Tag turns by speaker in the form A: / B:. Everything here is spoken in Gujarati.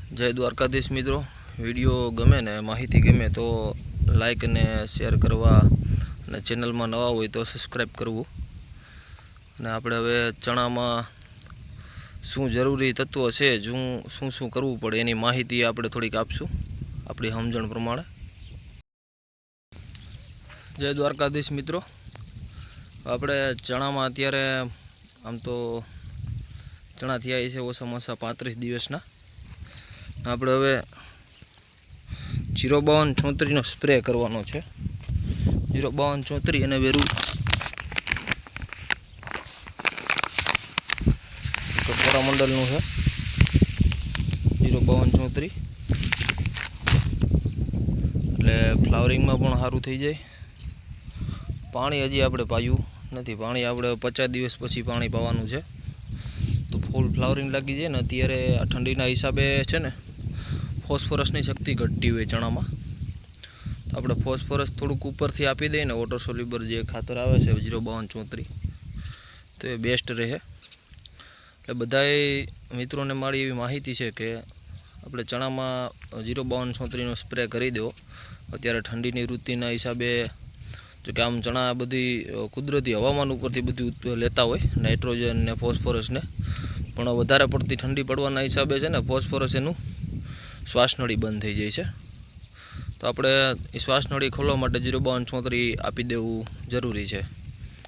A: जय द्वारकाधीश मित्रों, वीडियो गमे ने माहिती गमे तो लाइक ने शेर करवा ने चेनल में नवा हो तो सब्सक्राइब करवू। ने आपणे हवे चणा में शू जरूरी तत्व है शू शू करवू पड़े एनी माहिती आपणे थोड़ीक आपशुं आपणी समजण प्रमाणे। जय द्वारकाधीश मित्रों, आपणे चणा में अत्यारे आम तो चणा थया छे ओछामां ओछा 35 दिवसना। આપણે હવે 05234 નો સ્પ્રે કરવાનો છે। 05234 અને વેરું કોરામંડલનું છે 05234 એટલે ફ્લાવરિંગમાં પણ સારું થઈ જાય। પાણી હજી આપણે પાયું નથી, પાણી આપણે 50 દિવસ પછી પાણી પાવાનું છે તો ફૂલ ફ્લાવરિંગ લાગી જાય ને। અત્યારે આ ઠંડીના હિસાબે છે ને ફોસ્ફરसनी शक्ति घटती हुई चणा में तो આપણે ફોસ્ફરસ થોડુંક ઉપરથી આપી દઈએ ને વોટર સોલ્યુબल જે ખાતર આવે છે 05234 તો એ બેસ્ટ રહે। એટલે બધાય મિત્રોને મારી એવી માહિતી છે કે આપણે ચણામાં 05234 નો સ્પ્રે કરી દેવો। અત્યારે ઠંડીની ઋતુના હિસાબે જો કે આમ ચણા બધી કુદરતી હવામાન ઉપરથી બધું લેતા હોય નાઇટ્રોજન ને ફોસ્ફરસ ને, પણ વધારે પડતી ઠંડી પડવાના હિસાબે છે ને ફોસ્ફરસ એનું શ્વાસનળી બંધ થઈ જાય છે તો આપણે શ્વાસનળી ખોલવા માટે 05234 આપી દેવું જરૂરી છે।